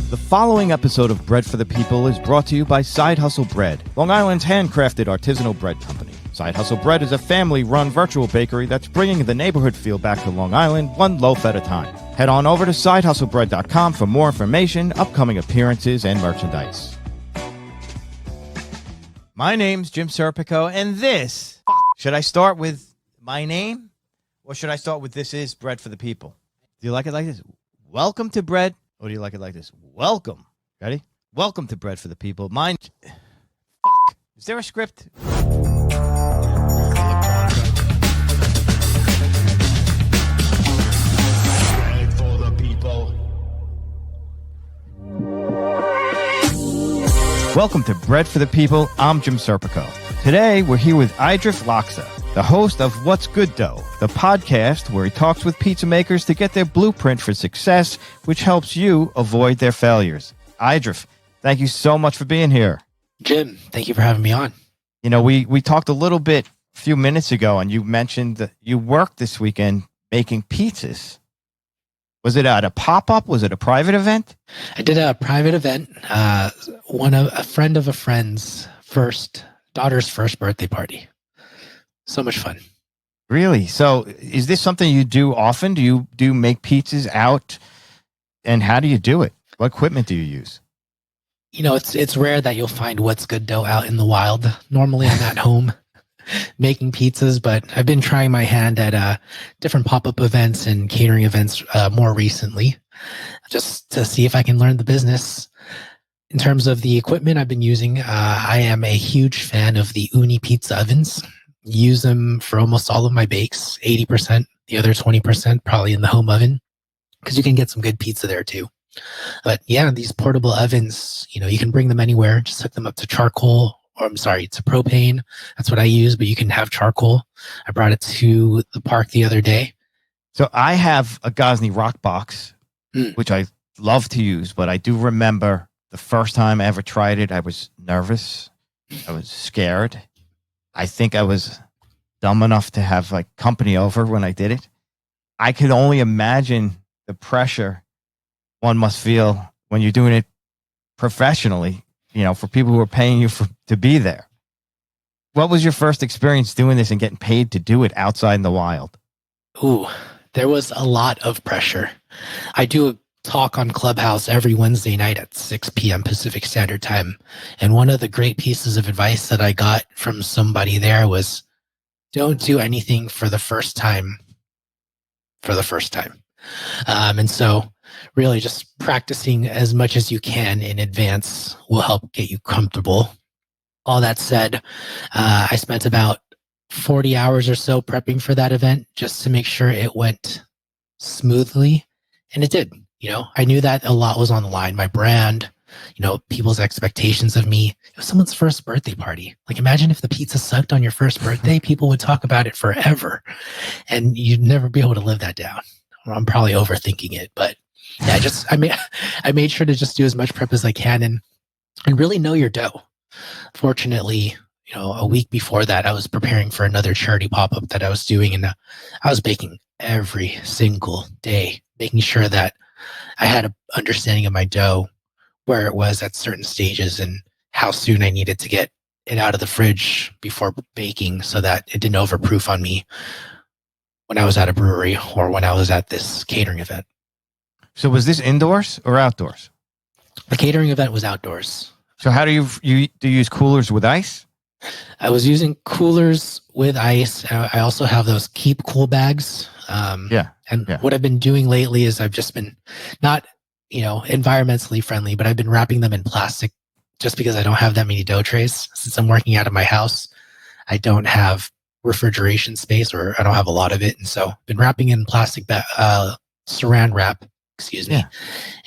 The following episode of Bread for the People is brought to you by Side Hustle Bread, Long Island's handcrafted artisanal bread company. Side Hustle Bread is a family-run virtual bakery that's bringing the neighborhood feel back to Long Island, one loaf at a time. Head on over to sidehustlebread.com for more information, upcoming appearances, and merchandise. My name's Jim Serpico, and this... Should I start with my name? Or should I start with This Is Bread for the People? Do you like it like this? Welcome to Bread. Or do you like it like this? Welcome. Ready? Welcome to Bread for the People. Mine... Is there a script? Bread for the People. Welcome to Bread for the People. I'm Jim Serpico. Today, we're here with Eidref Laxa, the host of What's Good Dough, the podcast where he talks with pizza makers to get their blueprint for success, which helps you avoid their failures. Eidref, thank you so much for being here. Jim, thank you for having me on. You know, we talked a little bit a few minutes ago, and you mentioned that you worked this weekend making pizzas. Was it at a pop-up? Was it a private event? I did a private event. A friend of a friend's daughter's first birthday party. So much fun. Really? So is this something you do often? Do you make pizzas out? And how do you do it? What equipment do you use? You know, it's rare that you'll find What's Good Dough out in the wild. Normally I'm at home making pizzas, but I've been trying my hand at different pop-up events and catering events more recently, just to see if I can learn the business. In terms of the equipment I've been using, I am a huge fan of the Uni pizza ovens. Use them for almost all of my bakes, 80%, the other 20% probably in the home oven, because you can get some good pizza there too. But yeah, these portable ovens, you know, you can bring them anywhere. Just hook them up to charcoal, to propane. That's what I use, but you can have charcoal. I brought it to the park the other day. So I have a Gosney Rock Box, which I love to use, but I do remember the first time I ever tried it, I was nervous. I was scared. I think I was dumb enough to have like company over when I did it. I could only imagine the pressure one must feel when you're doing it professionally, you know, for people who are paying you to be there. What was your first experience doing this and getting paid to do it outside in the wild? Ooh, there was a lot of pressure. I do a talk on Clubhouse every Wednesday night at 6 p.m. Pacific Standard Time. And one of the great pieces of advice that I got from somebody there was, don't do anything for the first time. And so really just practicing as much as you can in advance will help get you comfortable. All that said, I spent about 40 hours or so prepping for that event just to make sure it went smoothly. And it did. You know, I knew that a lot was on the line. My brand, you know, people's expectations of me. It was someone's first birthday party. Like, imagine if the pizza sucked on your first birthday, people would talk about it forever. And you'd never be able to live that down. Well, I'm probably overthinking it, but yeah, I made sure to just do as much prep as I can and really know your dough. Fortunately, you know, a week before that, I was preparing for another charity pop-up that I was doing, and I was baking every single day, making sure that I had an understanding of my dough, where it was at certain stages and how soon I needed to get it out of the fridge before baking so that it didn't overproof on me when I was at a brewery or when I was at this catering event. So was this indoors or outdoors? The catering event was outdoors. So how do you use coolers with ice? I was using coolers with ice. I also have those keep cool bags. What I've been doing lately is I've just been not, you know, environmentally friendly, but I've been wrapping them in plastic just because I don't have that many dough trays. Since I'm working out of my house, I don't have refrigeration space, or I don't have a lot of it. And so I've been wrapping in plastic saran wrap,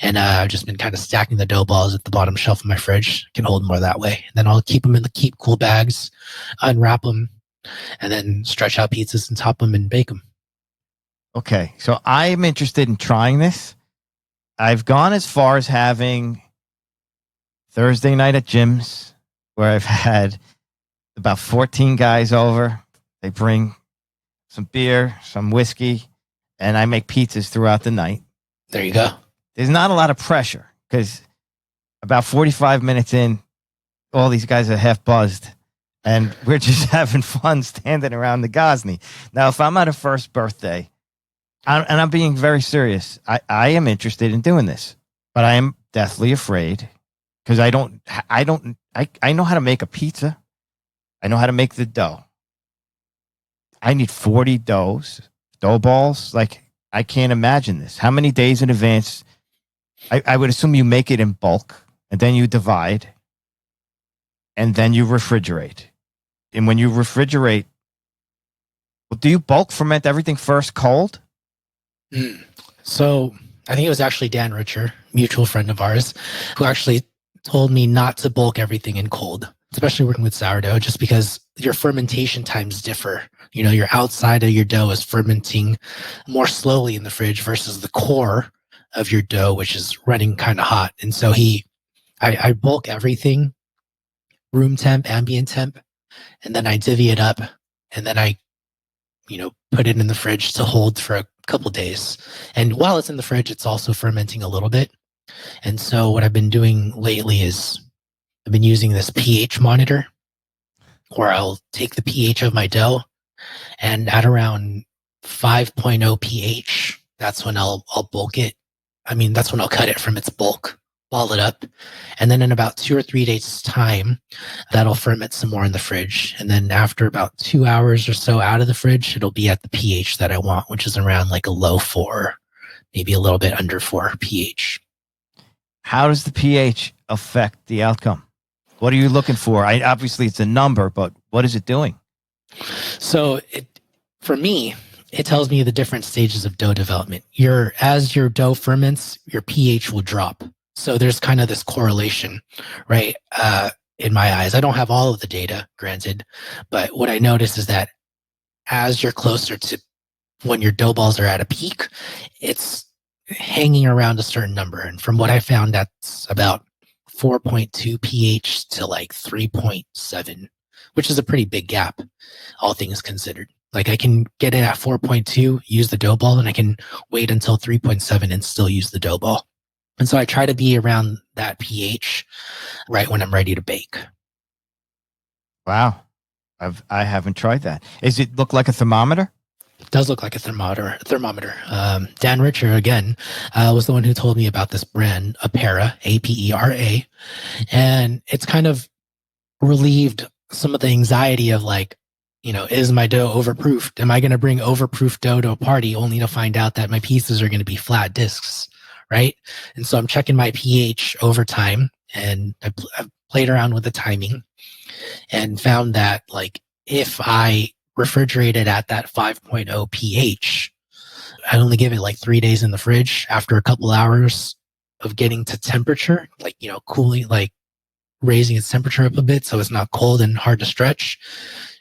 and I've just been kind of stacking the dough balls at the bottom shelf of my fridge. Can hold more that way. And then I'll keep them in the keep cool bags, unwrap them, and then stretch out pizzas and top them and bake them. Okay, so I'm interested in trying this. I've gone as far as having Thursday night at Jim's, where I've had about 14 guys over. They bring some beer, some whiskey, and I make pizzas throughout the night. There you go. There's not a lot of pressure because About 45 minutes in, all these guys are half buzzed, and we're just having fun standing around the Ghazni. Now, if I'm at a first birthday, and I'm being very serious, I am interested in doing this, but I am deathly afraid because I know how to make a pizza. I know how to make the dough. I need 40 dough balls. Like, I can't imagine this. How many days in advance? I would assume you make it in bulk, and then you divide, and then you refrigerate. And when you refrigerate, do you bulk ferment everything first cold? So I think it was actually Dan Richer, mutual friend of ours, who actually told me not to bulk everything in cold, especially working with sourdough, just because your fermentation times differ. You know, your outside of your dough is fermenting more slowly in the fridge versus the core of your dough, which is running kind of hot. And so I bulk everything, room temp, ambient temp, and then I divvy it up, and then I, put it in the fridge to hold for a couple days. And while it's in the fridge, it's also fermenting a little bit. And so what I've been doing lately is I've been using this pH monitor where I'll take the pH of my dough, and at around 5.0 pH, that's when I'll bulk it. I mean, that's when I'll cut it from its bulk, ball it up. And then in about 2 or 3 days' time, that'll ferment some more in the fridge. And then after about 2 hours or so out of the fridge, it'll be at the pH that I want, which is around like a low 4, maybe a little bit under 4 pH. How does the pH affect the outcome? What are you looking for? Obviously, it's a number, but what is it doing? So for me, it tells me the different stages of dough development. As your dough ferments, your pH will drop. So there's kind of this correlation, right? In my eyes, I don't have all of the data, granted, but what I notice is that as you're closer to when your dough balls are at a peak, it's hanging around a certain number. And from what I found, that's about 4.2 pH to like 3.7, which is a pretty big gap, all things considered. Like I can get it at 4.2, use the dough ball, and I can wait until 3.7 and still use the dough ball. And so I try to be around that pH right when I'm ready to bake. Wow. I haven't tried that. Does it look like a thermometer? It does look like a thermometer. Dan Richer, again, was the one who told me about this brand, Apera, Apera. And it's kind of relieved some of the anxiety of like, is my dough overproofed? Am I going to bring overproof dough to a party only to find out that my pieces are going to be flat discs, right? And so I'm checking my pH over time, and I've played around with the timing and found that like if I refrigerate it at that 5.0 pH, I only give it like 3 days in the fridge. After a couple hours of getting to temperature, like, cooling, like raising its temperature up a bit so it's not cold and hard to stretch,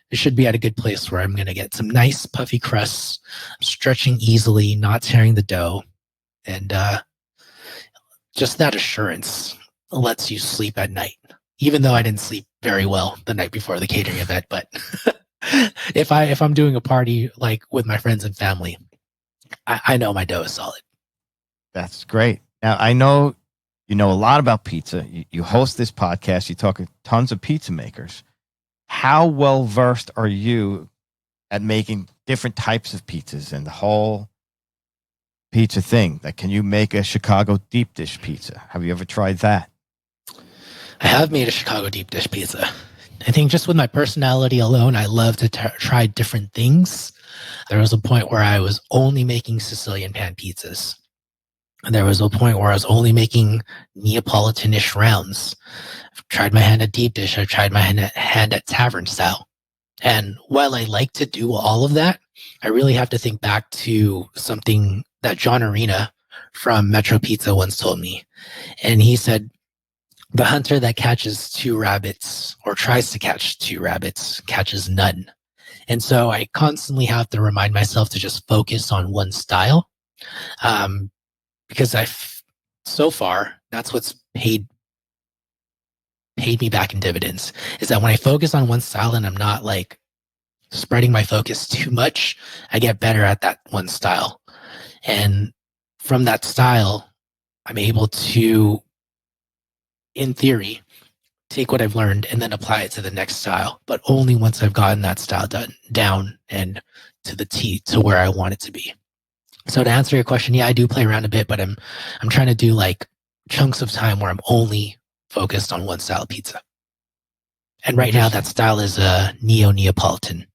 it should be at a good place where I'm going to get some nice puffy crusts, stretching easily, not tearing the dough. And just that assurance lets you sleep at night, even though I didn't sleep very well the night before the catering event. But if I'm doing a party like with my friends and family, I know my dough is solid. That's great. Now, I know you know a lot about pizza. You host this podcast. You talk to tons of pizza makers. How well versed are you at making different types of pizzas and the whole pizza thing? Like, can you make a Chicago deep dish pizza? Have you ever tried that? I have made a Chicago deep dish pizza. I think just with my personality alone, I love to try different things. There was a point where I was only making Sicilian pan pizzas. And there was a point where I was only making Neapolitan-ish rounds. I've tried my hand at deep dish. I've tried my hand at tavern style. And while I like to do all of that, I really have to think back to something that John Arena from Metro Pizza once told me. And he said, the hunter that catches 2 rabbits or tries to catch 2 rabbits catches none. And so I constantly have to remind myself to just focus on one style. Because so far, that's what's paid me back in dividends, is that when I focus on one style and I'm not like spreading my focus too much, I get better at that one style. And from that style, I'm able to in theory, take what I've learned and then apply it to the next style, but only once I've gotten that style down and to the T to where I want it to be. So to answer your question, yeah, I do play around a bit, but I'm trying to do like chunks of time where I'm only focused on one style of pizza. And right now that style is Neapolitan.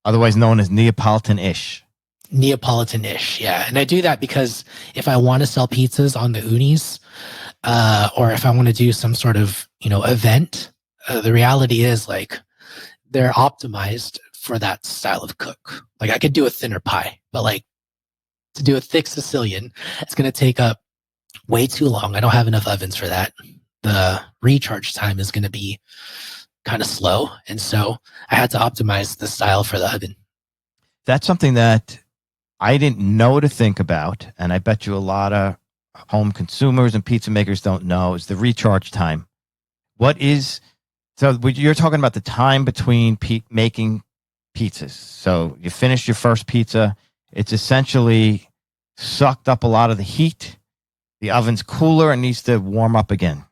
Otherwise known as Neapolitan-ish. Neapolitan-ish, yeah. And I do that because if I want to sell pizzas on the unis, or if I want to do some sort of, event, the reality is like they're optimized for that style of cook. Like I could do a thinner pie, but like to do a thick Sicilian, it's going to take up way too long. I don't have enough ovens for that. The recharge time is going to be kind of slow. And so I had to optimize the style for the oven. That's something that I didn't know to think about. And I bet you a lot of home consumers and pizza makers don't know is the recharge time. So you're talking about the time between making pizzas. So you finish your first pizza. It's essentially sucked up a lot of the heat. The oven's cooler and needs to warm up again.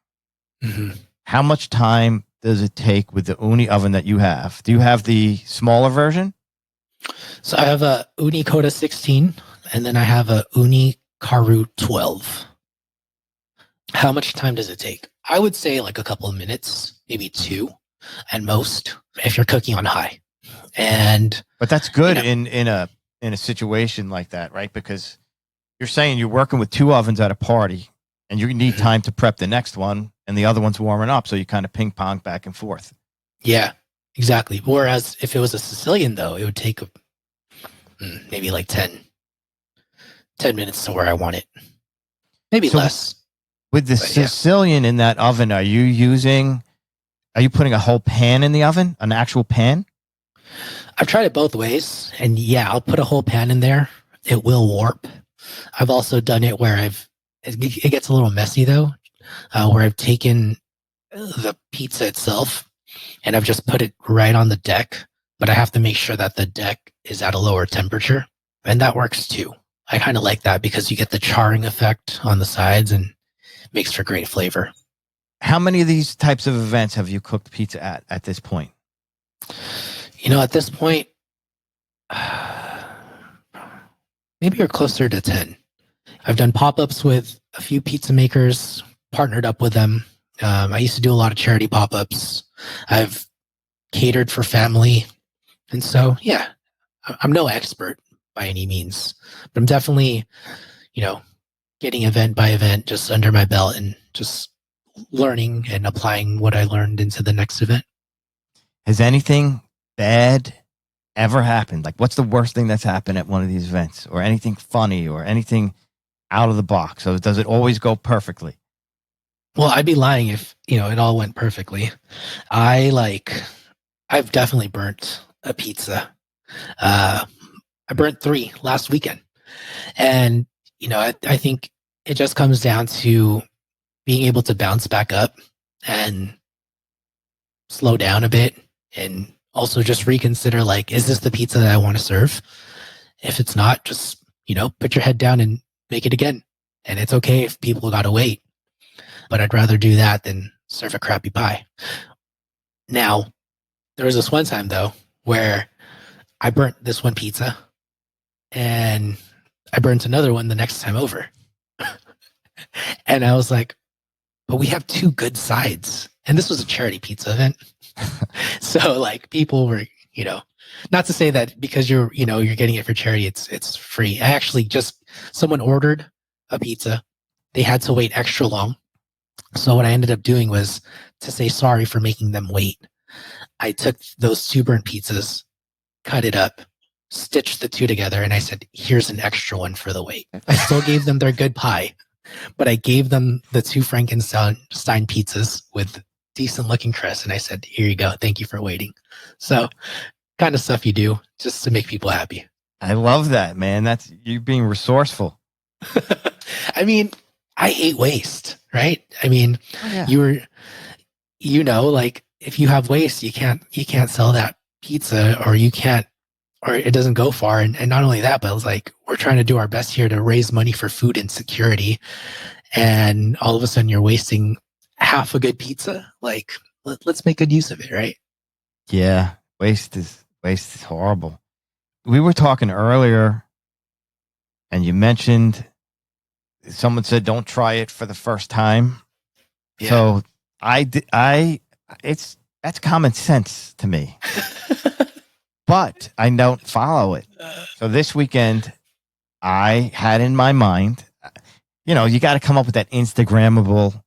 Mm-hmm. How much time does it take with the uni oven that you have? Do you have the smaller version? So I have a Uni Coda 16 and then I have a Uni Karu 12. How much time does it take? I would say like a couple of minutes, maybe 2 at most, if you're cooking on high. But that's good in a situation like that, right? Because you're saying you're working with 2 ovens at a party and you need time to prep the next one and the other one's warming up. So you kind of ping pong back and forth. Yeah, exactly. Whereas if it was a Sicilian though, it would take maybe like 10 minutes to where I want it. Maybe less. With the Sicilian in that oven, are you putting a whole pan in the oven? An actual pan? I've tried it both ways. And yeah, I'll put a whole pan in there. It will warp. I've also done it where it gets a little messy though, where I've taken the pizza itself and I've just put it right on the deck, but I have to make sure that the deck is at a lower temperature. And that works too. I kind of like that because you get the charring effect on the sides and makes for great flavor. How many of these types of events have you cooked pizza at this point? At this point, maybe you're closer to 10. I've done pop-ups with a few pizza makers, partnered up with them. I used to do a lot of charity pop-ups. I've catered for family. And so, yeah, I'm no expert by any means, but I'm definitely, getting event by event just under my belt and just learning and applying what I learned into the next event. Has anything bad ever happened? Like, what's the worst thing that's happened at one of these events, or anything funny or anything out of the box? So does it always go perfectly? Well, I'd be lying if, it all went perfectly. I've definitely burnt a pizza. I burnt 3 last weekend. And, I think it just comes down to being able to bounce back up and slow down a bit and also just reconsider, like, is this the pizza that I want to serve? If it's not, just, put your head down and make it again. And it's okay if people got to wait. But I'd rather do that than serve a crappy pie. Now, there was this one time, though, where I burnt this one pizza and I burnt another one the next time over. And I was like, but we have 2 good sides. And this was a charity pizza event. So like people were, not to say that because you're getting it for charity, it's free. I actually someone ordered a pizza. They had to wait extra long. So what I ended up doing was to say sorry for making them wait. I took those 2 burnt pizzas, cut it up, stitched the 2 together, and I said, here's an extra one for the wait. I still gave them their good pie, but I gave them the 2 Frankenstein pizzas with decent looking crust. And I said, here you go. Thank you for waiting. So kind of stuff you do just to make people happy. I love that, man. That's you being resourceful. I mean, I hate waste, right? I mean, like if you have waste, you can't sell that pizza or it doesn't go far. And not only that, but it's like, we're trying to do our best here to raise money for food insecurity. And all of a sudden you're wasting half a good pizza. Like, let's make good use of it, right? Yeah, waste is horrible. We were talking earlier, and you mentioned someone said don't try it for the first time. Yeah. So that's common sense to me, but I don't follow it. So this weekend, I had in my mind, you got to come up with that Instagrammable.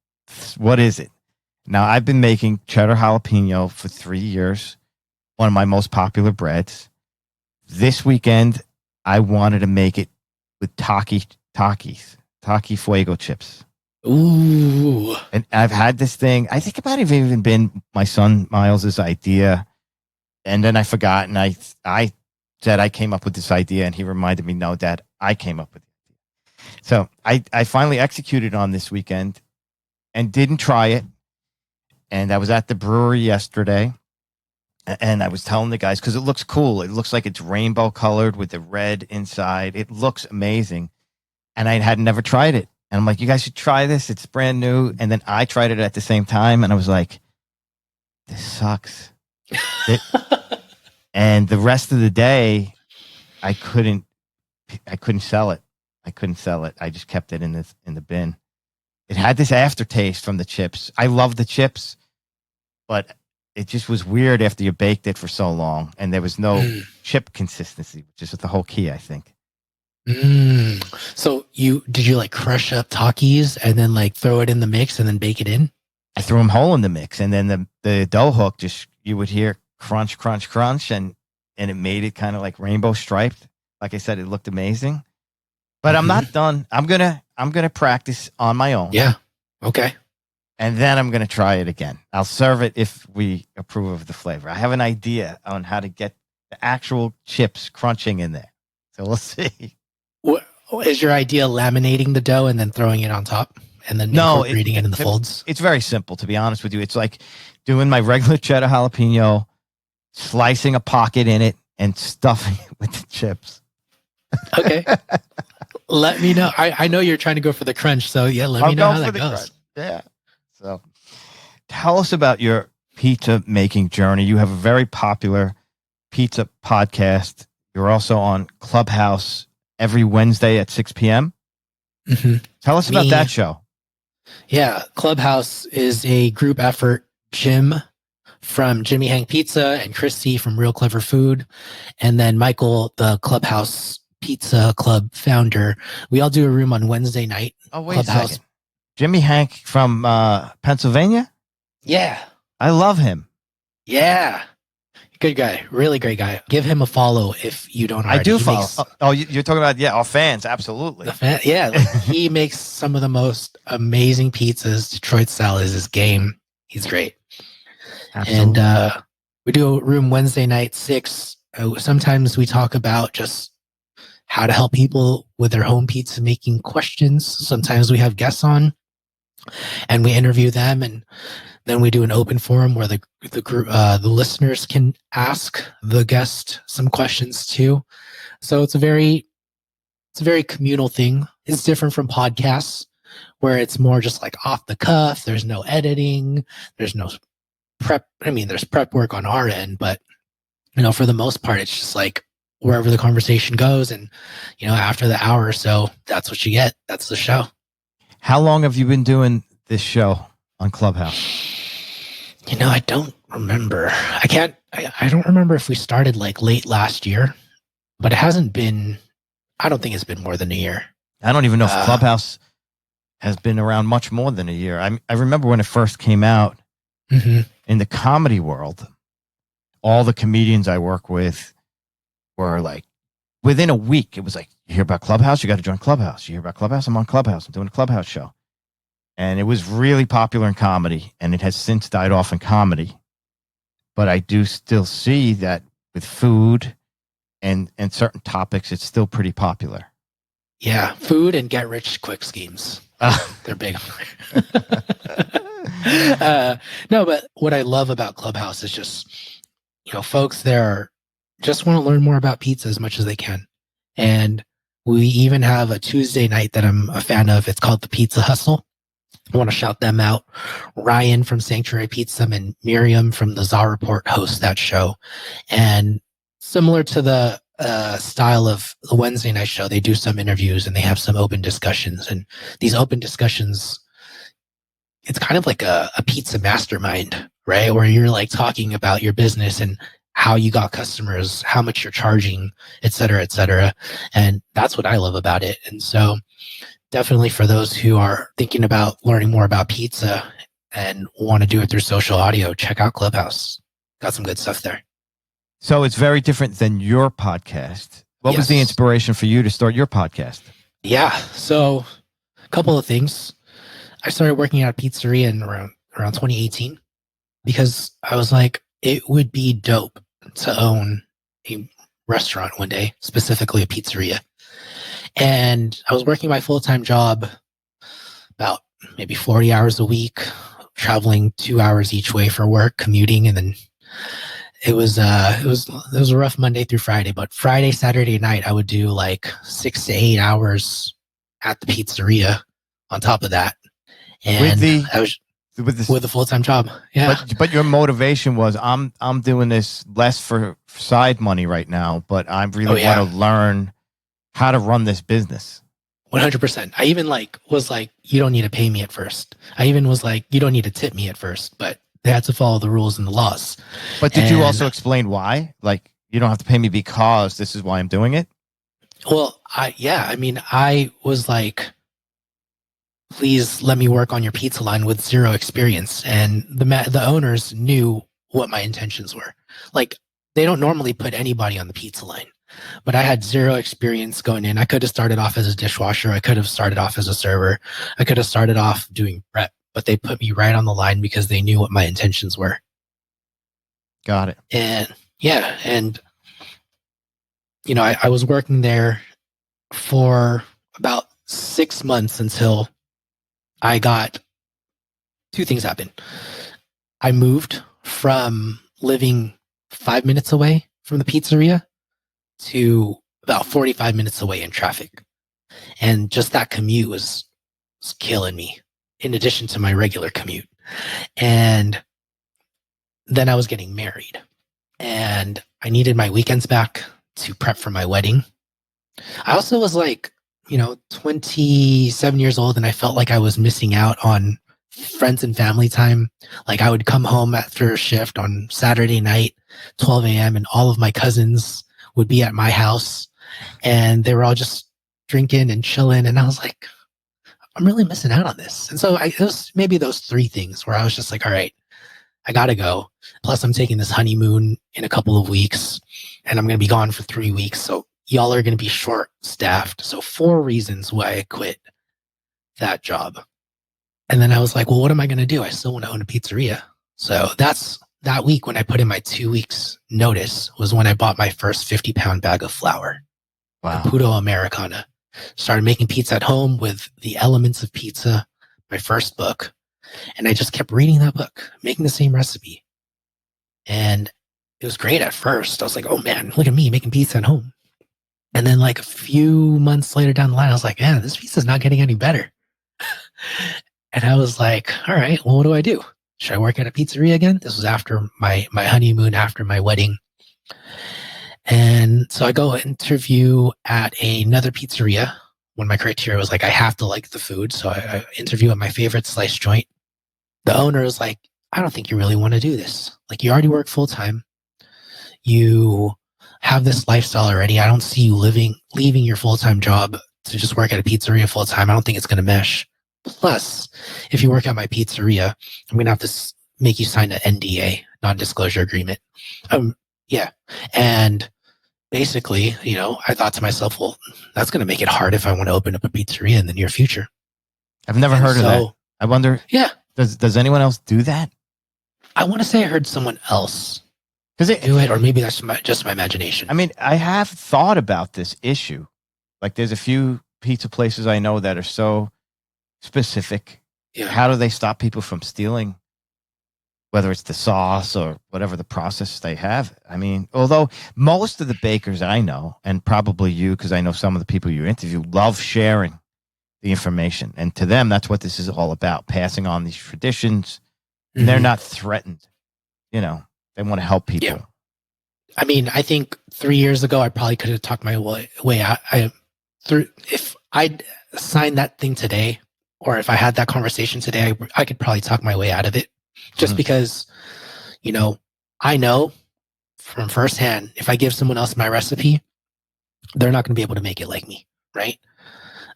What is it? Now, I've been making cheddar jalapeno for 3 years, one of my most popular breads. This weekend, I wanted to make it with Taki Fuego chips. Ooh. And I've had this thing. I think it might have even been my son Miles's idea. And then I forgot, and I said I came up with this idea, and he reminded me, no, Dad, I came up with it. So I finally executed on this weekend and didn't try it. And I was at the brewery yesterday, and I was telling the guys, because it looks cool. It looks like it's rainbow colored with the red inside. It looks amazing. And I had never tried it. And I'm like, you guys should try this. It's brand new. And then I tried it at the same time, and I was like, this sucks. And the rest of the day, I couldn't sell it. I just kept it in the bin. It had this aftertaste from the chips. I love the chips, but it just was weird after you baked it for so long, and there was no chip consistency, which is the whole key, I think. So did you like crush up Takis and then like throw it in the mix and then bake it in? I threw them whole in the mix, and then the dough hook, just you would hear crunch, crunch, crunch, and it made it kind of like rainbow striped. Like I said, it looked amazing. But I'm not done. I'm gonna practice on my own. Yeah. Okay. And then I'm gonna try it again. I'll serve it if we approve of the flavor. I have an idea on how to get the actual chips crunching in there. So we'll see. What is your idea? Laminating the dough and then throwing it on top, and then incorporating it in the folds? It's very simple, to be honest with you. It's like doing my regular cheddar jalapeno, slicing a pocket in it, and stuffing it with the chips. Okay. Let me know. I know you're trying to go for the crunch, so yeah, let me know how that goes. Crunch. Yeah. So tell us about your pizza making journey. You have a very popular pizza podcast. You're also on Clubhouse every Wednesday at 6 p.m. Mm-hmm. Tell us about that show. Yeah. Clubhouse is a group effort. Jim from Jimmy Hang Pizza and Christy from Real Clever Food. And then Michael, the Clubhouse Pizza Club founder. We all do a room on Wednesday night. Oh, wait a second. Jimmy Hank from Pennsylvania? Yeah. I love him. Yeah. Good guy. Really great guy. Give him a follow if you don't already. I do follow. You're talking about, our fans. Absolutely. He makes some of the most amazing pizzas. Detroit style is his game. He's great. Absolutely. And we do a room Wednesday night, 6. Sometimes we talk about just how to help people with their home pizza making questions. Sometimes we have guests on and we interview them, and then we do an open forum where the listeners can ask the guest some questions too. So it's a very communal thing. It's different from podcasts where it's more just like off the cuff. There's no editing. There's no prep. I mean, there's prep work on our end, but for the most part, it's just like wherever the conversation goes. And, after the hour or so, that's what you get. That's the show. How long have you been doing this show on Clubhouse? I don't remember. I don't remember if we started like late last year, but it hasn't been, I don't think it's been more than a year. I don't even know if Clubhouse has been around much more than a year. I remember when it first came out in the comedy world, all the comedians I work with were like, within a week, it was like, you hear about Clubhouse? You got to join Clubhouse. You hear about Clubhouse? I'm on Clubhouse. I'm doing a Clubhouse show. And it was really popular in comedy, and it has since died off in comedy. But I do still see that with food and certain topics, it's still pretty popular. Yeah, food and get rich quick schemes. They're big. No, but what I love about Clubhouse is just, folks there just want to learn more about pizza as much as they can. And we even have a Tuesday night that I'm a fan of. It's called the Pizza Hustle. I want to shout them out. Ryan from Sanctuary Pizza and Miriam from the Czar Report host that show. And similar to the style of the Wednesday night show, they do some interviews and they have some open discussions. And these open discussions, it's kind of like a pizza mastermind, right? Where you're like talking about your business and how you got customers, how much you're charging, et cetera, et cetera. And that's what I love about it. And so definitely for those who are thinking about learning more about pizza and want to do it through social audio, check out Clubhouse. Got some good stuff there. So it's very different than your podcast. What was the inspiration for you to start your podcast? Yeah. So a couple of things. I started working at a pizzeria in around 2018 because I was like, it would be dope to own a restaurant one day, specifically a pizzeria. And I was working my full-time job about maybe 40 hours a week, traveling 2 hours each way for work, commuting. And then it was a rough Monday through Friday, but Friday, Saturday night, I would do like 6 to 8 hours at the pizzeria on top of that. And with the full-time job. Yeah. But your motivation was, I'm doing this less for side money right now, but I really want to learn how to run this business. 100%. I even was like, you don't need to pay me at first. I even was like, you don't need to tip me at first, but they had to follow the rules and the laws. But did you also explain why? Like, you don't have to pay me because this is why I'm doing it? Well, I was like, please let me work on your pizza line with zero experience. And the owners knew what my intentions were. Like, they don't normally put anybody on the pizza line. But I had zero experience going in. I could have started off as a dishwasher. I could have started off as a server. I could have started off doing prep, but they put me right on the line because they knew what my intentions were. Got it. And yeah. And, you know, I was working there for about 6 months until I got two things happen. I moved from living 5 minutes away from the pizzeria to about 45 minutes away in traffic. And just that commute was killing me, in addition to my regular commute. And then I was getting married. And I needed my weekends back to prep for my wedding. I also was like, 27 years old, and I felt like I was missing out on friends and family time. Like, I would come home after a shift on Saturday night, 12 a.m., and all of my cousins would be at my house and they were all just drinking and chilling. And I was like, I'm really missing out on this. And so it was maybe those three things where I was just like, all right, I got to go. Plus I'm taking this honeymoon in a couple of weeks and I'm going to be gone for 3 weeks. So y'all are going to be short staffed. So 4 reasons why I quit that job. And then I was like, well, what am I going to do? I still want to own a pizzeria. So that week when I put in my 2 weeks notice was when I bought my first 50-pound bag of flour. Wow. Caputo Americana. Started making pizza at home with the elements of pizza, my first book. And I just kept reading that book, making the same recipe. And it was great at first. I was like, oh man, look at me making pizza at home. And then like a few months later down the line, I was like, yeah, this pizza's not getting any better. And I was like, all right, well, what do I do? Should I work at a pizzeria again? This was after my honeymoon, after my wedding. And so I go interview at another pizzeria when my criteria was like, I have to like the food. So I interview at my favorite slice joint. The owner was like, I don't think you really want to do this. Like, you already work full time. You have this lifestyle already. I don't see you leaving your full-time job to just work at a pizzeria full time. I don't think it's going to mesh. Plus, if you work at my pizzeria, I'm going to have to make you sign an NDA, non-disclosure agreement. Yeah. And basically, I thought to myself, well, that's going to make it hard if I want to open up a pizzeria in the near future. I've never heard of that. I wonder, does anyone else do that? I want to say I heard someone else do it, or maybe that's just my imagination. I mean, I have thought about this issue. Like, there's a few pizza places I know that are so specific. Yeah. How do they stop people from stealing, whether it's the sauce or whatever the process they have? I mean, although most of the bakers I know, and probably you, because I know some of the people you interview, love sharing the information. And to them, that's what this is all about, passing on these traditions. And they're not threatened. They want to help people. Yeah. I mean, I think 3 years ago, I probably could have talked my way out. If I'd signed that thing today, or if I had that conversation today, I could probably talk my way out of it. Just because, I know from firsthand, if I give someone else my recipe, they're not going to be able to make it like me, right?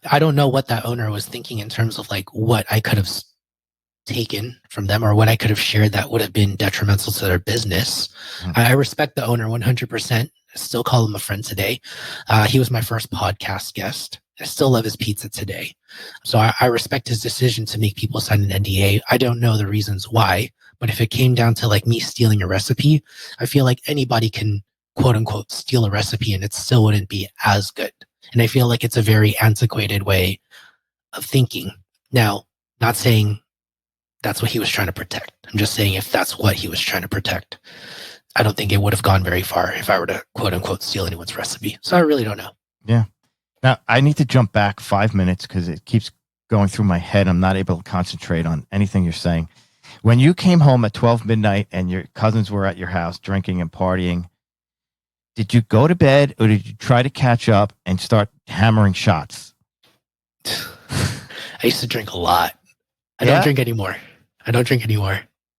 I don't know what that owner was thinking in terms of like what I could have taken from them or what I could have shared that would have been detrimental to their business. I respect the owner 100%. I still call him a friend today. He was my first podcast guest. I still love his pizza today. So I respect his decision to make people sign an NDA. I don't know the reasons why, but if it came down to like me stealing a recipe, I feel like anybody can quote unquote steal a recipe and it still wouldn't be as good. And I feel like it's a very antiquated way of thinking. Now, not saying that's what he was trying to protect. I'm just saying if that's what he was trying to protect, I don't think it would have gone very far if I were to quote unquote steal anyone's recipe. So I really don't know. Yeah. Now I need to jump back 5 minutes because it keeps going through my head. I'm not able to concentrate on anything you're saying. When you came home at 12 midnight and your cousins were at your house drinking and partying, did you go to bed or did you try to catch up and start hammering shots? I used to drink a lot. I don't drink anymore.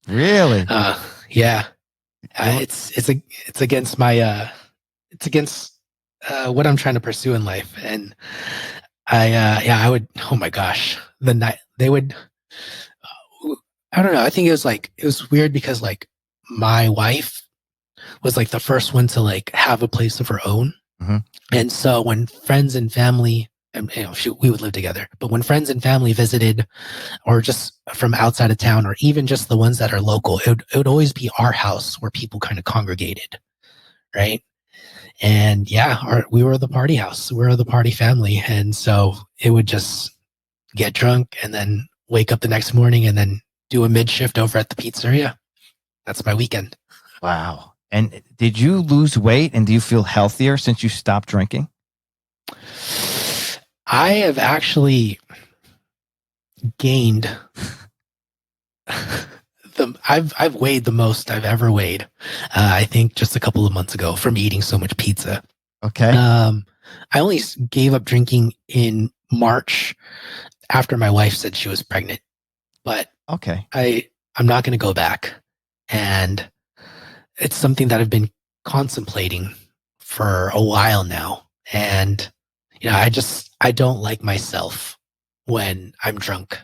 Really? Yeah. It's against my it's against what I'm trying to pursue in life. And I would, oh my gosh, the night they would, I don't know. I think it was weird because like my wife was like the first one to like have a place of her own. And so when friends and family, and we would live together, but when friends and family visited or just from outside of town, or even just the ones that are local, it would always be our house where people kind of congregated. Right. And we were the party house. We were the party family. And so it would just get drunk and then wake up the next morning and then do a mid shift over at the pizzeria. That's my weekend. Wow. And did you lose weight and do you feel healthier since you stopped drinking? I have actually gained I've weighed the most I've ever weighed. I think just a couple of months ago from eating so much pizza. Okay. I only gave up drinking in March after my wife said she was pregnant. But okay, I'm not going to go back. And it's something that I've been contemplating for a while now. And I don't like myself when I'm drunk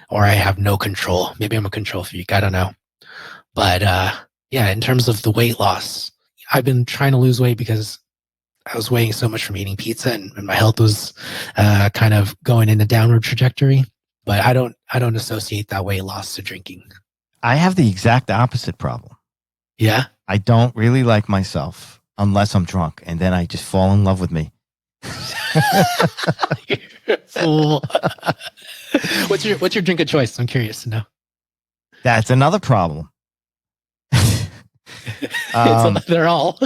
or I have no control. Maybe I'm a control freak. I don't know. But in terms of the weight loss, I've been trying to lose weight because I was weighing so much from eating pizza and my health was kind of going in a downward trajectory. But I don't associate that weight loss to drinking. I have the exact opposite problem. Yeah? I don't really like myself unless I'm drunk, and then I just fall in love with me. You're a fool. What's your drink of choice? I'm curious to know. That's another problem. They're all.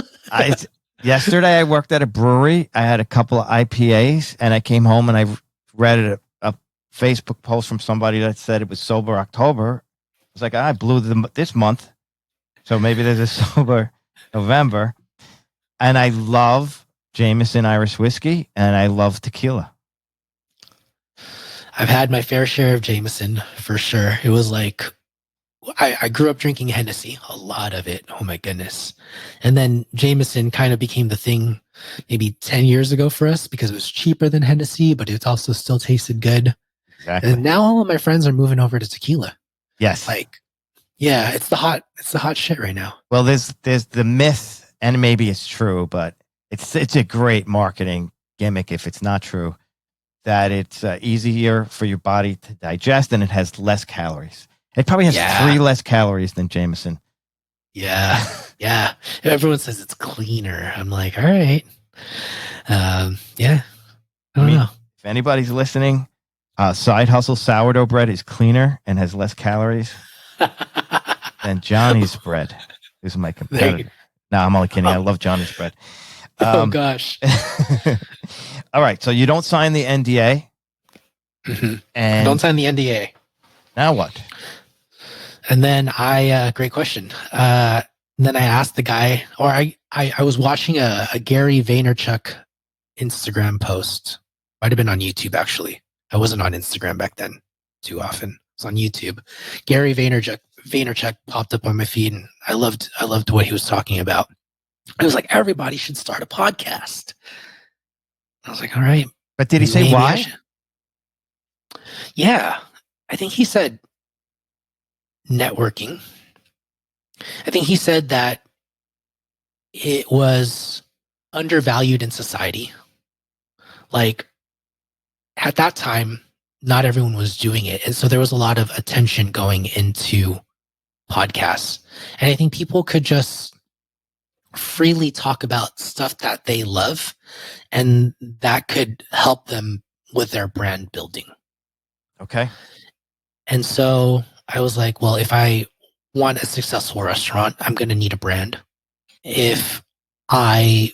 Yesterday, I worked at a brewery. I had a couple of IPAs, and I came home and I read a Facebook post from somebody that said it was sober October. I was like, I blew this month, so maybe there's a sober November. And I love Jameson Irish whiskey, and I love tequila. I've had my fair share of Jameson for sure. It was like I grew up drinking Hennessy, a lot of it. Oh my goodness. And then Jameson kind of became the thing maybe 10 years ago for us because it was cheaper than Hennessy, but it also still tasted good. Exactly. And now all of my friends are moving over to tequila. Yes. It's the hot shit right now. Well, there's the myth, and maybe it's true, but it's a great marketing gimmick if it's not true, that it's easier for your body to digest and it has less calories. It probably has 3 less calories than Jameson. Yeah. Yeah. Everyone says it's cleaner. I'm like, all right. I don't know. If anybody's listening, Side Hustle sourdough bread is cleaner and has less calories than Johnny's bread, who's my competitor. No, I'm only kidding. I love Johnny's bread. Oh, gosh. All right. So you don't sign the NDA. Mm-hmm. And don't sign the NDA. Now what? And then great question. Then I asked the guy, or I was watching a Gary Vaynerchuk Instagram post. Might have been on YouTube, actually. I wasn't on Instagram back then too often. It was on YouTube. Gary Vaynerchuk popped up on my feed, and I loved what he was talking about. It was like, everybody should start a podcast. I was like, all right. But did he say why? Yeah. I think he said networking. I think he said that it was undervalued in society. Like, at that time, not everyone was doing it. And so there was a lot of attention going into podcasts. And I think people could just freely talk about stuff that they love, and that could help them with their brand building. Okay. And so I was like, well, if I want a successful restaurant, I'm going to need a brand. If I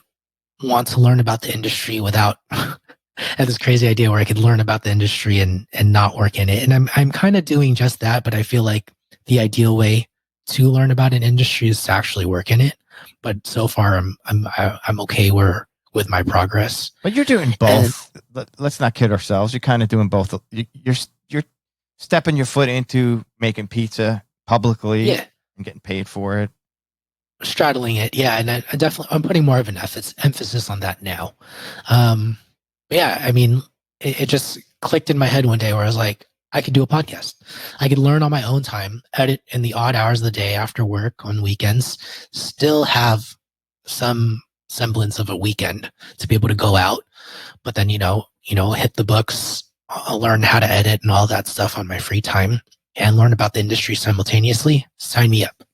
want to learn about the industry without I had this crazy idea where I could learn about the industry and not work in it. And I'm kind of doing just that, but I feel like the ideal way to learn about an industry is to actually work in it. But so far I'm okay with my progress. But you're doing both. Let's not kid ourselves. You're kind of doing both. You're stepping your foot into making pizza publicly, yeah, and getting paid for it. Straddling it, yeah, and I'm putting more of an emphasis on that now. Yeah, I mean, it just clicked in my head one day where I was like, I could do a podcast. I could learn on my own time, edit in the odd hours of the day after work on weekends, still have some semblance of a weekend to be able to go out, but then, hit the books, I'll learn how to edit and all that stuff on my free time and learn about the industry simultaneously. Sign me up.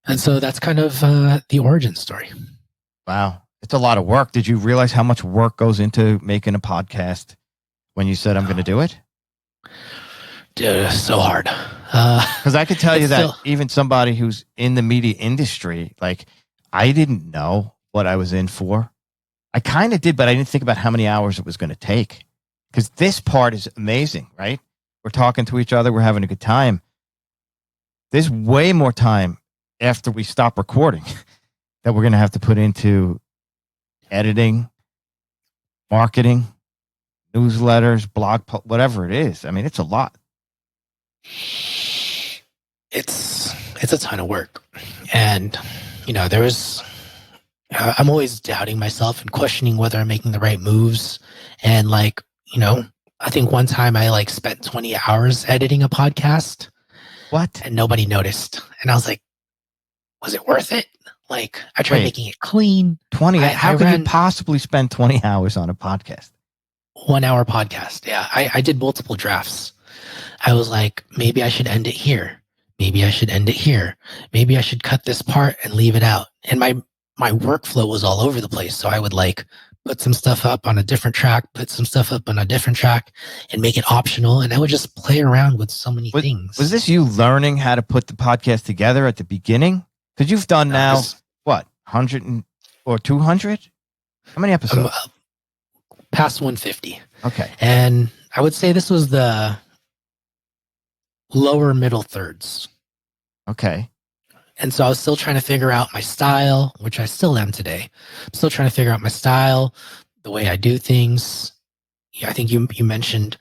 And so that's kind of the origin story. Wow. It's a lot of work. Did you realize how much work goes into making a podcast when you said, I'm going to do it? Dude, it's so hard. Because I could tell you that even somebody who's in the media industry, like, I didn't know what I was in for. I kind of did, but I didn't think about how many hours it was going to take. Because this part is amazing, right? We're talking to each other. We're having a good time. There's way more time after we stop recording that we're going to have to put into editing, marketing, newsletters, whatever it is. I mean, it's a lot. It's a ton of work. And, I'm always doubting myself and questioning whether I'm making the right moves. And I think one time I spent 20 hours editing a podcast. What? And nobody noticed. And I was like, was it worth it? I tried making it clean. 20? How could you possibly spend 20 hours on a podcast? 1 hour podcast. Yeah. I did multiple drafts. I was like, maybe I should end it here. Maybe I should end it here. Maybe I should cut this part and leave it out. And my workflow was all over the place. So I would put some stuff up on a different track, put some stuff up on a different track, and make it optional. And I would just play around with so many things. Was this you learning how to put the podcast together at the beginning? Because you've done now, what, 100 or 200? How many episodes? Past 150. Okay. And I would say this was the lower middle thirds. Okay. And so I was still trying to figure out my style, which I still am today. I'm still trying to figure out my style, the way I do things. Yeah, I think you mentioned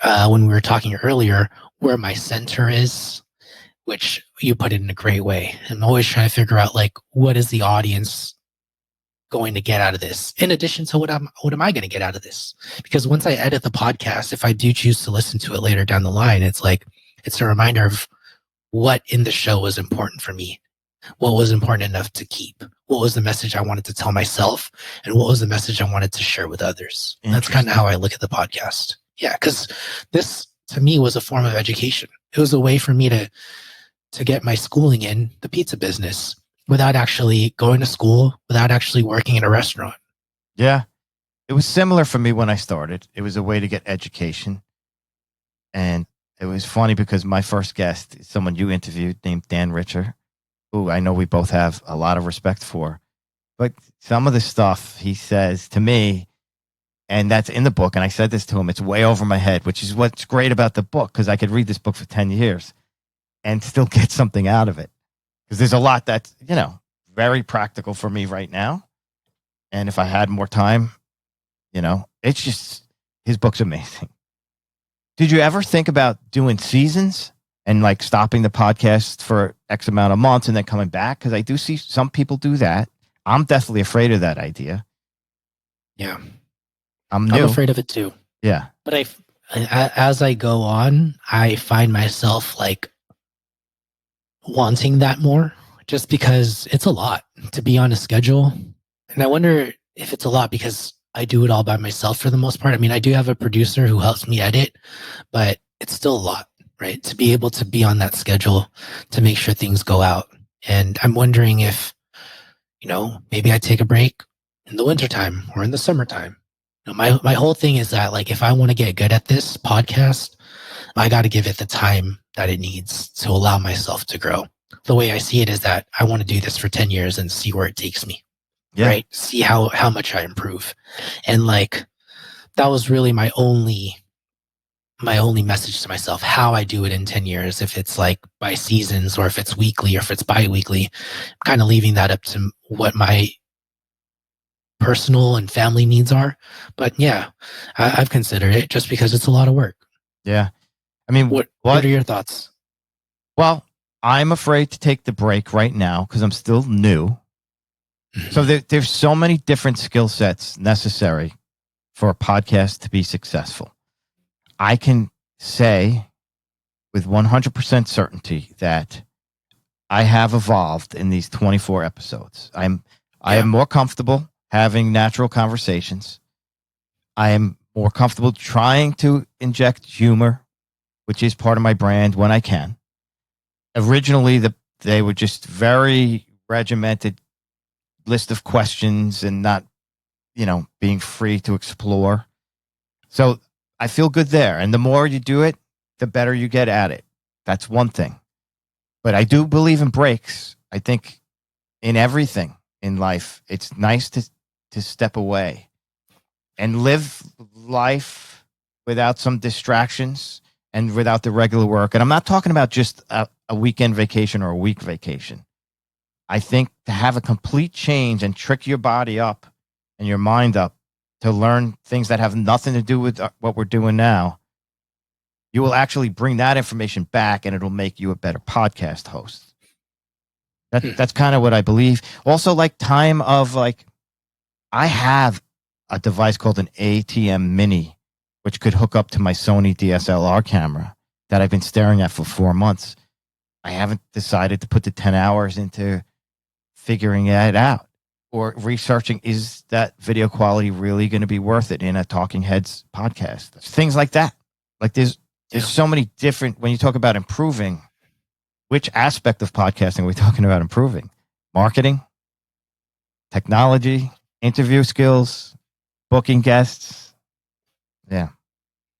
when we were talking earlier where my center is, which you put it in a great way. I'm always trying to figure out what is the audience going to get out of this, in addition to what am I going to get out of this? Because once I edit the podcast, if I do choose to listen to it later down the line, it's a reminder of what in the show was important for me, what was important enough to keep, what was the message I wanted to tell myself, and what was the message I wanted to share with others. That's kind of how I look at the podcast. Yeah, because this to me was a form of education. It was a way for me to get my schooling in the pizza business without actually going to school, without actually working in a restaurant. Yeah, it was similar for me when I started. It was a way to get education. And it was funny because my first guest is someone you interviewed named Dan Richer, who I know we both have a lot of respect for. But some of the stuff he says to me, And that's in the book. And I said this to him, it's way over my head, which is what's great about the book, because I could read this book for 10 years and still get something out of it. Because there's a lot that's, very practical for me right now. And if I had more time, it's just, his book's amazing. Did you ever think about doing seasons and like stopping the podcast for X amount of months and then coming back? Because I do see some people do that. I'm definitely afraid of that idea. Yeah. I'm afraid of it too. Yeah. But as I go on, I find myself like wanting that more, just because it's a lot to be on a schedule. And I wonder if it's a lot because I do it all by myself for the most part. I mean, I do have a producer who helps me edit, but it's still a lot, right? To be able to be on that schedule to make sure things go out. And I'm wondering if, maybe I take a break in the wintertime or in the summertime. My whole thing is that, like, if I want to get good at this podcast, I got to give it the time that it needs to allow myself to grow. The way I see it is that I want to do this for 10 years and see where it takes me. Yeah. Right? See how much I improve. And like, that was really my only message to myself, how I do it in 10 years, if it's like by seasons or if it's weekly or if it's bi-weekly. I'm kind of leaving that up to what my personal and family needs are. But yeah, I've considered it just because it's a lot of work. Yeah. I mean, what are your thoughts? Well, I'm afraid to take the break right now because I'm still new. So there's so many different skill sets necessary for a podcast to be successful. I can say with 100% certainty that I have evolved in these 24 episodes. I am more comfortable having natural conversations. I am more comfortable trying to inject humor, which is part of my brand when I can. Originally, they were just very regimented list of questions and not, being free to explore. So I feel good there. And the more you do it, the better you get at it. That's one thing. But I do believe in breaks. I think in everything in life, it's nice to step away and live life without some distractions and without the regular work. And I'm not talking about just a weekend vacation or a week vacation. I think to have a complete change and trick your body up and your mind up to learn things that have nothing to do with what we're doing now, you will actually bring that information back and it'll make you a better podcast host. That's kind of what I believe. Also, like time of like, I have a device called an ATM Mini, which could hook up to my Sony DSLR camera that I've been staring at for 4 months. I haven't decided to put the 10 hours into figuring it out or researching, is that video quality really going to be worth it in a Talking Heads podcast? Things like that. Like there's so many different, when you talk about improving, which aspect of podcasting are we talking about improving? Marketing, technology, interview skills, booking guests. Yeah.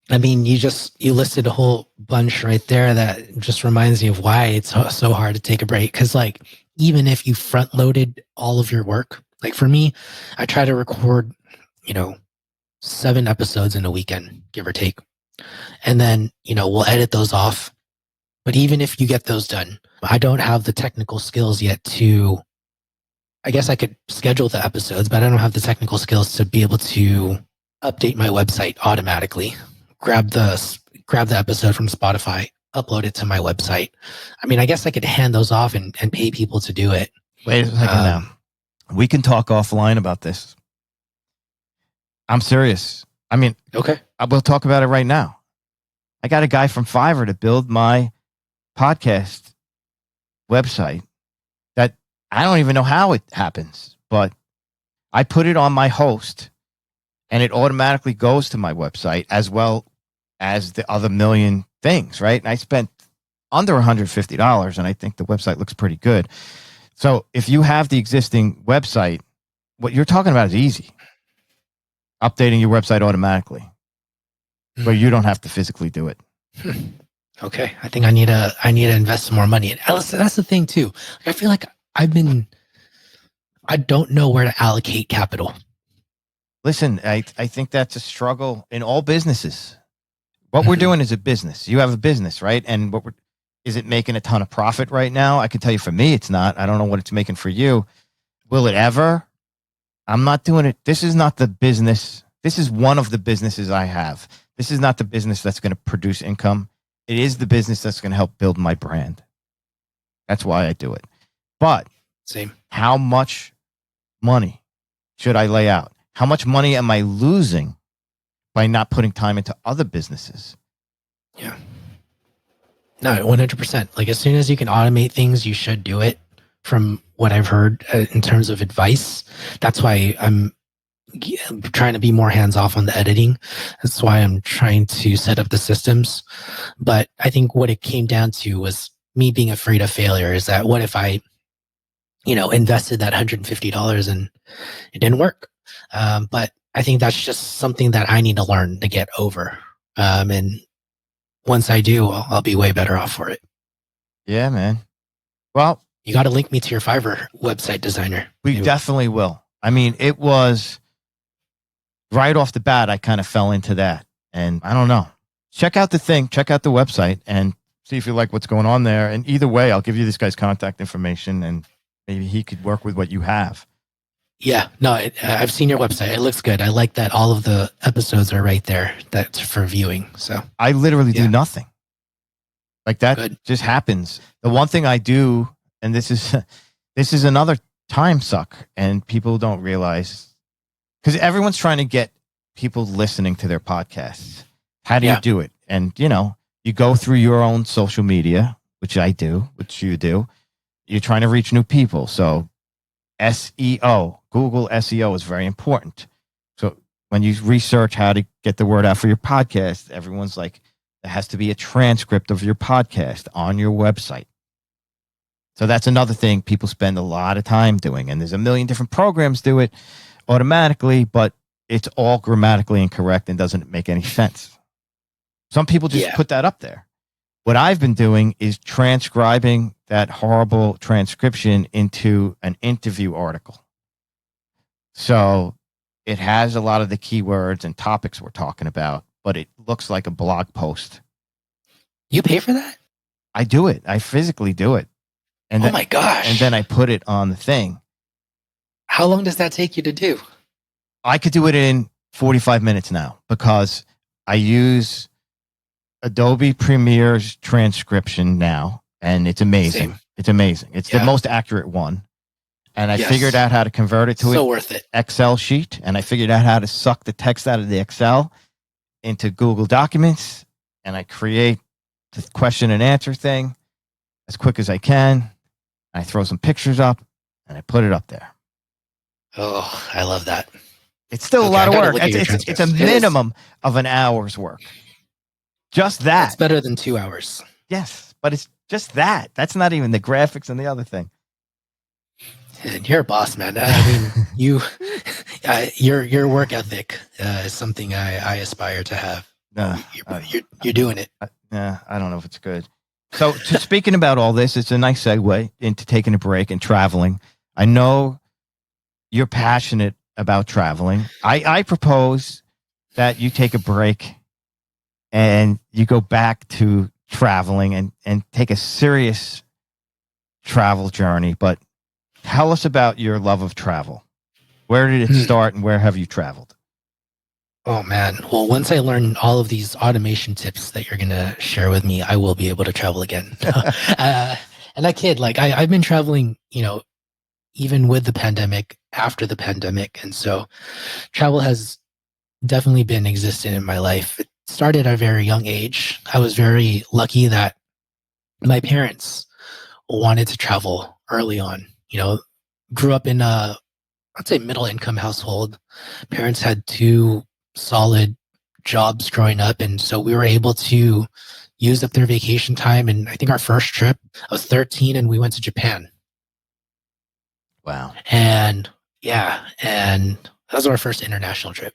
I mean, you listed a whole bunch right there that just reminds me of why it's so hard to take a break. Because like, even if you front loaded all of your work, like for me, I try to record, 7 episodes in a weekend, give or take. And then, we'll edit those off. But even if you get those done, I don't have the technical skills yet to, I guess I could schedule the episodes, but I don't have the technical skills to be able to update my website automatically, grab the episode from Spotify, upload it to my website. I mean, I guess I could hand those off and pay people to do it. Wait a second now. We can talk offline about this. I'm serious. I mean, okay. We'll talk about it right now. I got a guy from Fiverr to build my podcast website that I don't even know how it happens, but I put it on my host and it automatically goes to my website as well as the other million things, right? And I spent under $150 and I think the website looks pretty good. So if you have the existing website, what you're talking about is easy. Updating your website automatically where you don't have to physically do it. Okay. I think I need to invest some more money. And that's the thing too. I feel like I don't know where to allocate capital. Listen, I think that's a struggle in all businesses. What we're doing is a business. You have a business, right? And is it making a ton of profit right now? I can tell you for me, it's not. I don't know what it's making for you. Will it ever? I'm not doing it. This is not the business. This is one of the businesses I have. This is not the business that's going to produce income. It is the business that's going to help build my brand. That's why I do it. But same. How much money should I lay out? How much money am I losing by not putting time into other businesses? Yeah. No, 100%. Like as soon as you can automate things, you should do it. From what I've heard in terms of advice, that's why I'm trying to be more hands off on the editing. That's why I'm trying to set up the systems. But I think what it came down to was me being afraid of failure. Is that what if I, invested that $150 and it didn't work? But I think that's just something that I need to learn to get over. And once I do, I'll be way better off for it. Yeah, man. Well, you got to link me to your Fiverr website designer. We definitely will. I mean, it was right off the bat, I kind of fell into that. And I don't know. Check out the thing, check out the website and see if you like what's going on there. And either way, I'll give you this guy's contact information and maybe he could work with what you have. Yeah, no, I've seen your website. It looks good. I like that all of the episodes are right there. That's for viewing. So I literally do nothing. Like that just happens. The one thing I do, and this is another time suck, and people don't realize because everyone's trying to get people listening to their podcasts. How do you do it? And you go through your own social media, which I do, which you do. You're trying to reach new people. So SEO, Google SEO is very important. So when you research how to get the word out for your podcast, everyone's like, there has to be a transcript of your podcast on your website. So that's another thing people spend a lot of time doing. And there's a million different programs do it automatically, but it's all grammatically incorrect and doesn't make any sense. Some people just put that up there. What I've been doing is transcribing that horrible transcription into an interview article. So it has a lot of the keywords and topics we're talking about, but it looks like a blog post. You pay for that? I do it. I physically do it. And oh my gosh. And then I put it on the thing. How long does that take you to do? I could do it in 45 minutes now because I use Adobe Premiere's transcription now, and it's amazing. Same. It's amazing. It's the most accurate one. And I figured out how to convert it to an worth it. Excel sheet, and I figured out how to suck the text out of the Excel into Google Documents, and I create the question and answer thing as quick as I can. I throw some pictures up, and I put it up there. Oh, I love that. It's still a lot of work. It's a minimum of an hour's work. Just that. It's better than 2 hours. Yes, but it's just that. That's not even the graphics and the other thing. And you're a boss, man. I mean, your work ethic is something I aspire to have. No, you're doing it. I don't know if it's good. So, speaking about all this, it's a nice segue into taking a break and traveling. I know you're passionate about traveling. I propose that you take a break and you go back to traveling and take a serious travel journey. But tell us about your love of travel. Where did it start and where have you traveled? Oh, man. Well, once I learn all of these automation tips that you're going to share with me, I will be able to travel again. And I kid, like I've been traveling, even with the pandemic, after the pandemic. And so travel has definitely been existent in my life. It started at a very young age. I was very lucky that my parents wanted to travel early on. Grew up in a, I'd say, middle income household. Parents had 2 solid jobs growing up. And so we were able to use up their vacation time. And I think our first trip, I was 13 and we went to Japan. Wow. And and that was our first international trip.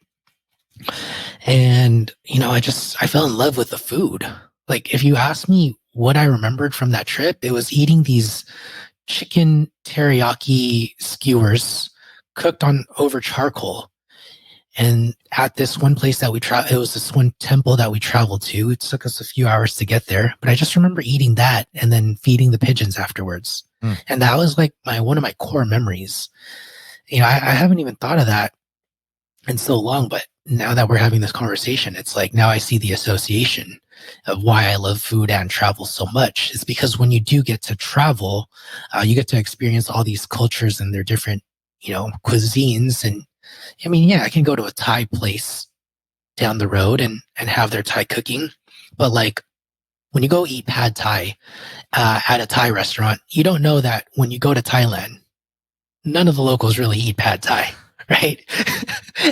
And, I fell in love with the food. Like, if you ask me what I remembered from that trip, it was eating these chicken teriyaki skewers cooked over charcoal. And at this one place that it was this one temple that we traveled to. It took us a few hours to get there, but I just remember eating that and then feeding the pigeons afterwards. And that was like one of my core memories. I haven't even thought of that in so long, but now that we're having this conversation, it's like now I see the association of why I love food and travel so much. It's because when you do get to travel, you get to experience all these cultures and their different, cuisines. And I mean, yeah, I can go to a Thai place down the road and have their Thai cooking. But like when you go eat pad Thai at a Thai restaurant, you don't know that when you go to Thailand, none of the locals really eat pad Thai, right?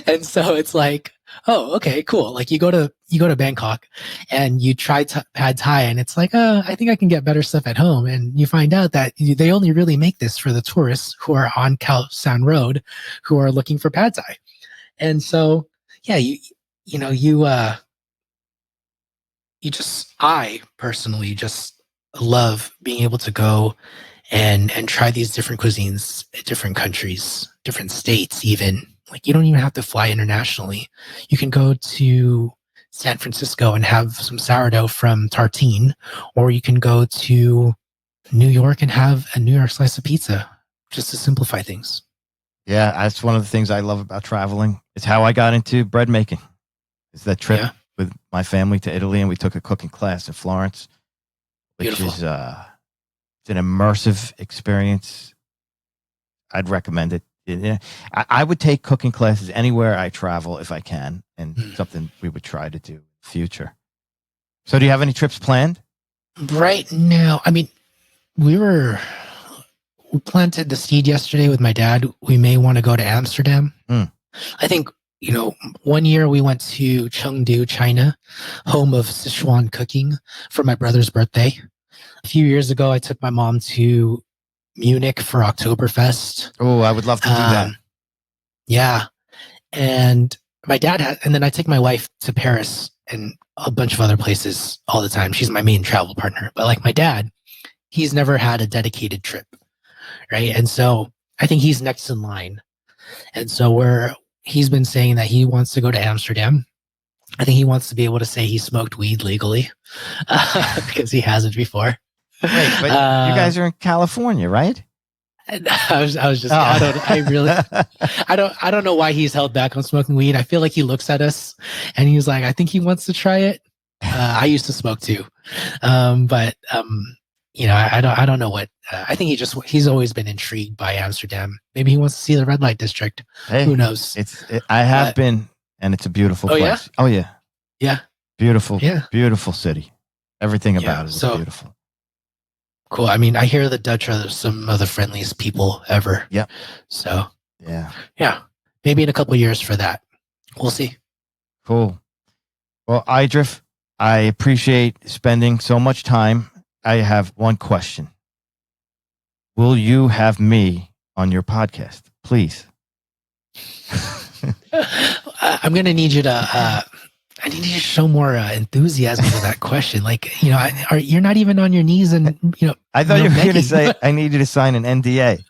And so it's like, oh, okay, cool. Like you go to Bangkok and you try pad Thai and it's like, I think I can get better stuff at home. And you find out that they only really make this for the tourists who are on Khao San Road who are looking for pad Thai. And so, yeah, I personally just love being able to go and try these different cuisines, different countries, different states, even. Like you don't even have to fly internationally. You can go to San Francisco and have some sourdough from Tartine, or you can go to New York and have a New York slice of pizza, just to simplify things. Yeah, that's one of the things I love about traveling. It's how I got into bread making. It's that trip with my family to Italy, and we took a cooking class in Florence, which Beautiful. is it's an immersive experience. I'd recommend it. Yeah, I would take cooking classes anywhere I travel if I can, and something we would try to do in the future. So do you have any trips planned? Right now, I mean, we planted the seed yesterday with my dad. We may want to go to Amsterdam. I think, one year we went to Chengdu, China, home of Sichuan cooking, for my brother's birthday. A few years ago, I took my mom to Munich for Oktoberfest. Oh, I would love to do that. Yeah. And my dad and then I take my wife to Paris and a bunch of other places all the time. She's my main travel partner. But like my dad, he's never had a dedicated trip. Right. And so I think he's next in line. And so he's been saying that he wants to go to Amsterdam. I think he wants to be able to say he smoked weed legally because he hasn't before. Wait, but you guys are in California, right? I don't know why he's held back on smoking weed. I feel like he looks at us and he's like, I think he wants to try it. I used to smoke too. But I don't know what, I think he's always been intrigued by Amsterdam. Maybe he wants to see the red light district. Hey, who knows? I have been, and it's a beautiful place. Yeah? Oh yeah. Yeah. Beautiful. Yeah. Beautiful city. Everything about it is beautiful. Cool. I mean, I hear the Dutch are some of the friendliest people ever. Yep. So yeah. Maybe in a couple of years for that. We'll see. Cool. Well, Eidref, I appreciate spending so much time. I have one question. Will you have me on your podcast, please? I'm going to need you to. I need you to show more enthusiasm to that question. Like, you're not even on your knees, and I thought you were going to say I need you to sign an NDA.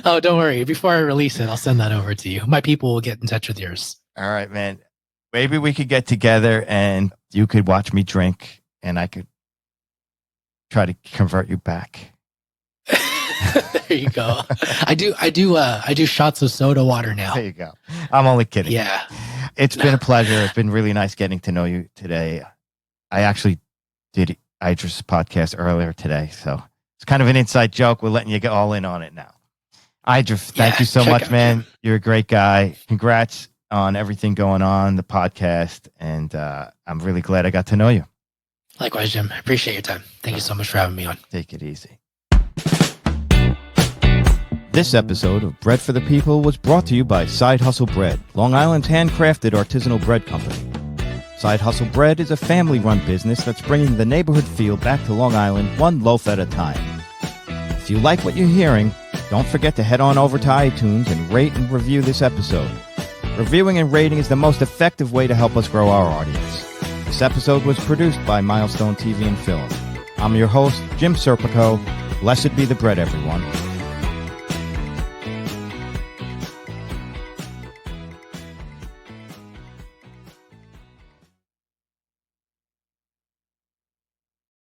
Oh, don't worry. Before I release it, I'll send that over to you. My people will get in touch with yours. All right, man. Maybe we could get together and you could watch me drink, and I could try to convert you back. There you go. I do shots of soda water now. There you go. I'm only kidding. Yeah. It's been a pleasure. It's been really nice getting to know you today. I actually did Eidref's podcast earlier today, so it's kind of an inside joke. We're letting you get all in on it now. Eidref, thank you so much, man. You're a great guy. Congrats on everything going on, the podcast, and I'm really glad I got to know you. Likewise, Jim. I appreciate your time. Thank you so much for having me on. Take it easy. This episode of Bread for the People was brought to you by Side Hustle Bread, Long Island's handcrafted artisanal bread company. Side Hustle Bread is a family-run business that's bringing the neighborhood feel back to Long Island one loaf at a time. If you like what you're hearing, don't forget to head on over to iTunes and rate and review this episode. Reviewing and rating is the most effective way to help us grow our audience. This episode was produced by Milestone TV and Film. I'm your host, Jim Serpico. Blessed be the bread, everyone.